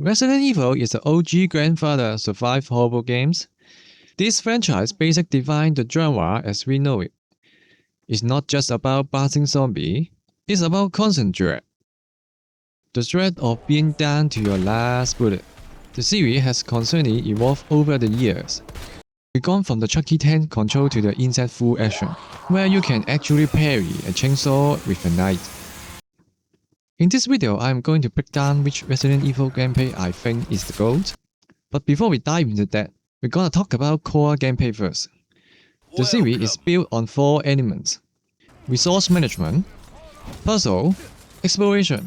Resident Evil is the OG grandfather of survival horror games. This franchise basically defined the genre as we know it. It's not just about passing zombie, it's about constant dread. The dread of being down to your last bullet. The series has constantly evolved over the years. We've gone from the Chucky tank control to the insect full action, where you can actually parry a chainsaw with a knife. In this video, I'm going to break down which Resident Evil gameplay I think is the GOAT. But before we dive into that, we're gonna talk about core gameplay first. The series is built on 4 elements: resource management, puzzle, exploration,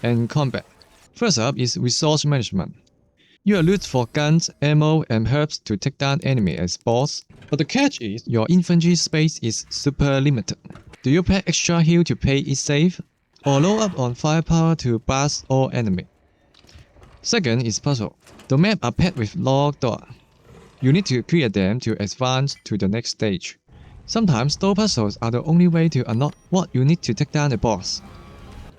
and combat. First up is resource management. You are loot for guns, ammo, and herbs to take down enemy as boss, but the catch is your infantry space is super limited. Do you pack extra heal to play it safe, or load up on firepower to blast all enemy? Second is puzzle. The map are packed with locked doors. You need to clear them to advance to the next stage. Sometimes those puzzles are the only way to unlock what you need to take down a boss.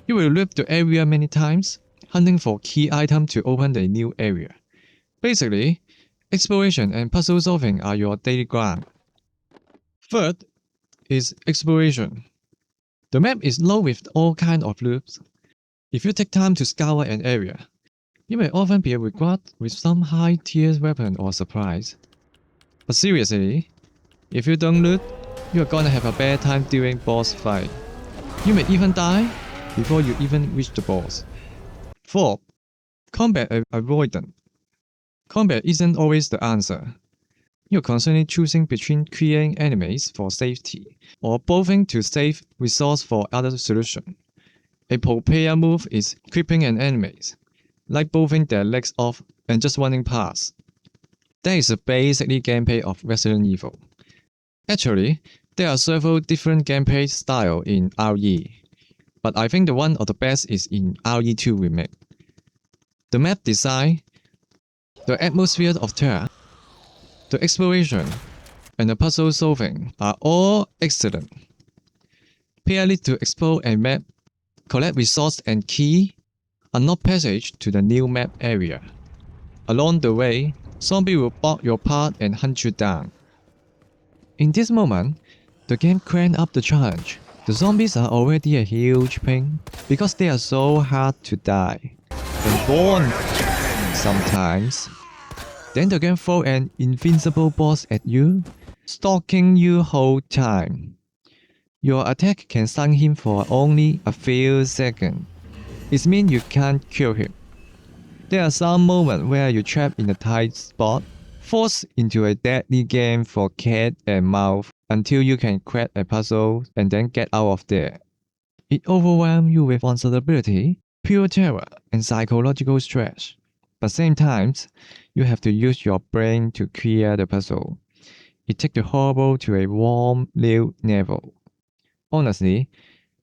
You will loop the area many times, hunting for key items to open the new area. Basically, exploration and puzzle solving are your daily grind. Third is exploration. The map is loaded with all kinds of loops. If you take time to scour an area, you may often be rewarded with some high-tier weapon or supplies. But seriously, if you don't loot, you're gonna have a bad time during boss fight. You may even die before you even reach the boss. Fourth, combat avoidance. Combat isn't always the answer. You're constantly choosing between clearing enemies for safety or buffing to save resource for other solution. A pro-player move is creeping an enemy, like buffing their legs off and just running past. That is the basically gameplay of Resident Evil. Actually, there are several different gameplay styles in RE, but I think the one of the best is in RE2 Remake. The map design, the atmosphere of terror, the exploration, and the puzzle solving are all excellent. Player need to explore a map, collect resource and key, unlock passage to the new map area. Along the way, zombies will block your path and hunt you down. In this moment, the game cranked up the challenge. The zombies are already a huge pain because they are so hard to die and born sometimes. Then the game throws an invincible boss at you, stalking you whole time. Your attack can stun him for only a few seconds. It means you can't kill him. There are some moments where you're trapped in a tight spot, forced into a deadly game for cat and mouse until you can crack a puzzle and then get out of there. It overwhelms you with uncertainty, pure terror, and psychological stress. But same times, you have to use your brain to clear the puzzle. It takes the horror to a warm new level. Honestly,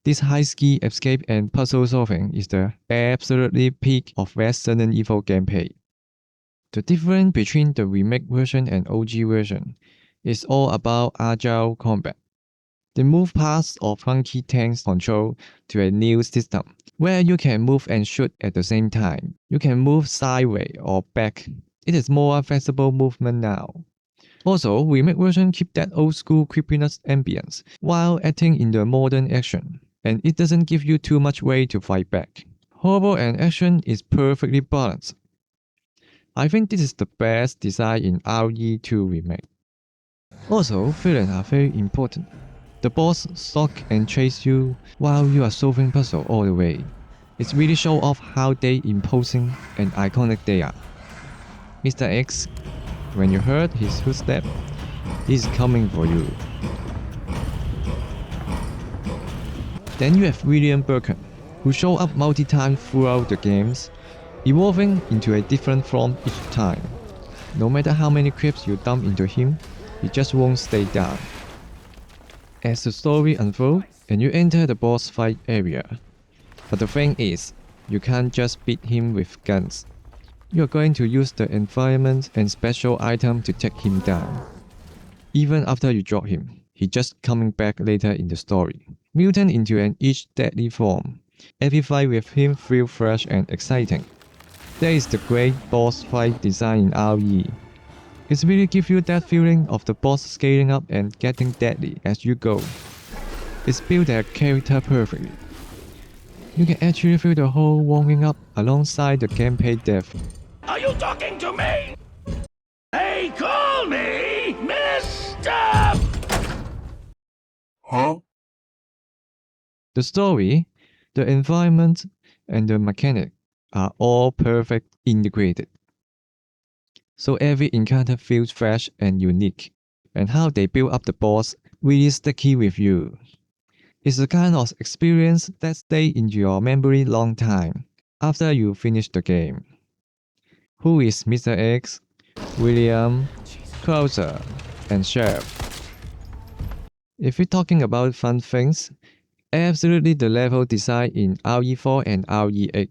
this high-skill escape and puzzle solving is the absolutely peak of Resident Evil gameplay. The difference between the remake version and OG version is all about agile combat. They move past of clunky tank control to a new system, where you can move and shoot at the same time. You can move sideways or back. It is more flexible movement now. Also, remake version keep that old school creepiness ambience while acting in the modern action, and it doesn't give you too much way to fight back. Horror and action is perfectly balanced. I think this is the best design in RE2 Remake. Also, villains are very important. The boss stalk and chase you while you are solving puzzle all the way. It really shows off how they imposing and iconic they are. Mr. X, when you heard his footstep, he's coming for you. Then you have William Birkin, who show up multi-times throughout the games, evolving into a different form each time. No matter how many creeps you dump into him, he just won't stay down. As the story unfolds and you enter the boss fight area. But the thing is, you can't just beat him with guns. You're going to use the environment and special item to take him down. Even after you drop him, he just coming back later in the story, mutant into an each deadly form. Every fight with him feels fresh and exciting. That is the great boss fight design in RE. It really gives you that feeling of the boss scaling up and getting deadly as you go. It's built their character perfectly. You can actually feel the whole warming up alongside the gameplay depth. Are you talking to me? Hey, call me Mr. Huh? The story, the environment, and the mechanic are all perfect integrated. So every encounter feels fresh and unique, and how they build up the boss really sticky with you. It's the kind of experience that stays in your memory long time after you finish the game. Who is Mr. X, William, Krauser, and Chef? If you're talking about fun things, absolutely the level design in RE4 and RE8.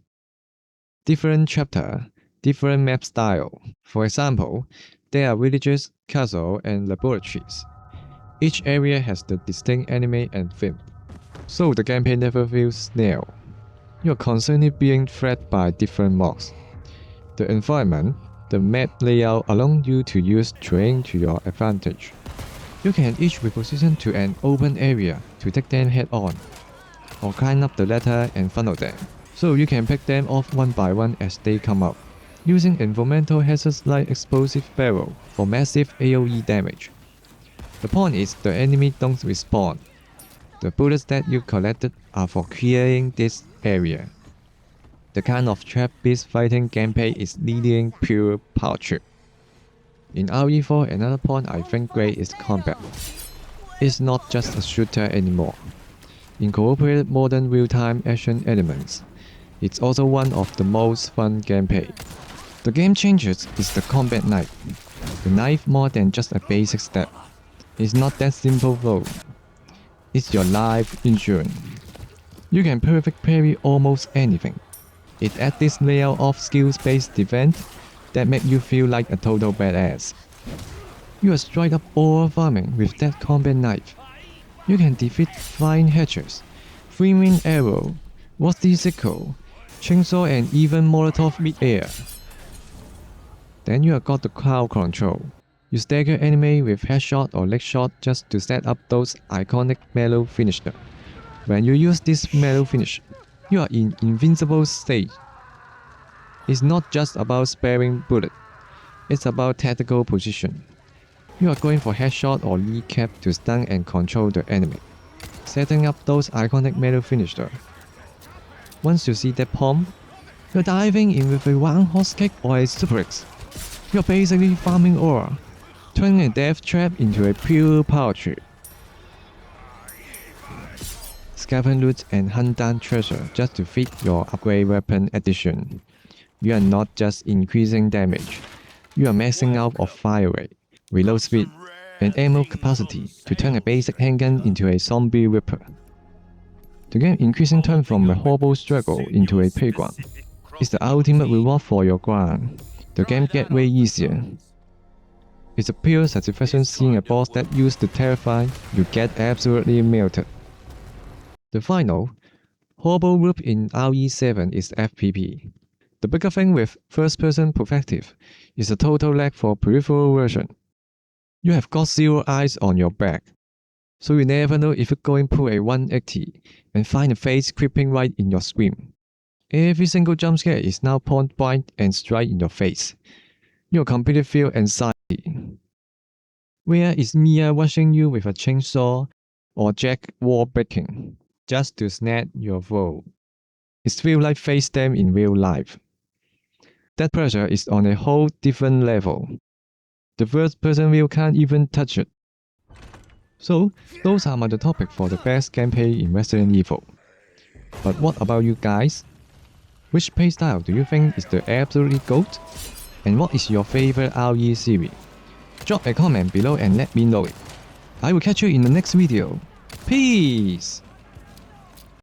Different chapter, different map style. For example, there are villages, castles, and laboratories. Each area has the distinct anime and theme, so the gameplay never feels stale. You are constantly being threatened by different mobs. The environment, the map layout allow you to use terrain to your advantage. You can each reposition to an open area to take them head on, or climb up the ladder and funnel them, so you can pick them off one by one as they come up, using environmental hazards like explosive barrel for massive AoE damage. The point is the enemy don't respawn. The bullets that you collected are for clearing this area. The kind of trap-based fighting gameplay is leading pure power trip. In RE4, another point I think great is combat. It's not just a shooter anymore. Incorporated modern real-time action elements. It's also one of the most fun gameplay. The game changes is the combat knife. The knife more than just a basic step. It's not that simple though. It's your life insurance. You can perfect parry almost anything. It adds this layer of skills-based defense that make you feel like a total badass. You are straight up all farming with that combat knife. You can defeat flying hatchers, flaming arrow, rusty sickle, chainsaw and even molotov mid-air. Then you have got the crowd control. You stagger enemy with headshot or leg shot just to set up those iconic melee finisher. When you use this melee finish, you are in invincible state. It's not just about sparing bullet, it's about tactical position. You are going for headshot or knee cap to stun and control the enemy, setting up those iconic melee finisher. Once you see that palm, you're diving in with a one horse kick or a suplex. You're basically farming aura, turning a death trap into a pure power trip. Scavenge loot and hunt down treasure just to fit your upgrade weapon addition. You are not just increasing damage, you are maxing out of fire rate, reload speed, and ammo capacity to turn a basic handgun into a zombie ripper. The game increasing turn from a horrible struggle into a playground. It's the ultimate reward for your grind. The game gets way easier. It's a pure satisfaction seeing a boss that used to terrify, you get absolutely melted. The final, horrible loop in RE7 is FPP. The bigger thing with first-person perspective is a total lag for peripheral version. You have got zero eyes on your back, so you never know if you're going to pull a 180 and find a face creeping right in your screen. Every single jump scare is now point blank and straight in your face. You completely feel anxiety. Where is Mia rushing you with a chainsaw or Jack wall breaking just to snap your throat? It feels like face them in real life. That pressure is on a whole different level. The first person view can't even touch it. So, those are my topics for the best gameplay in Resident Evil. But what about you guys? Which playstyle do you think is the absolute GOAT? And what is your favorite RE series? Drop a comment below and let me know it. I will catch you in the next video. Peace!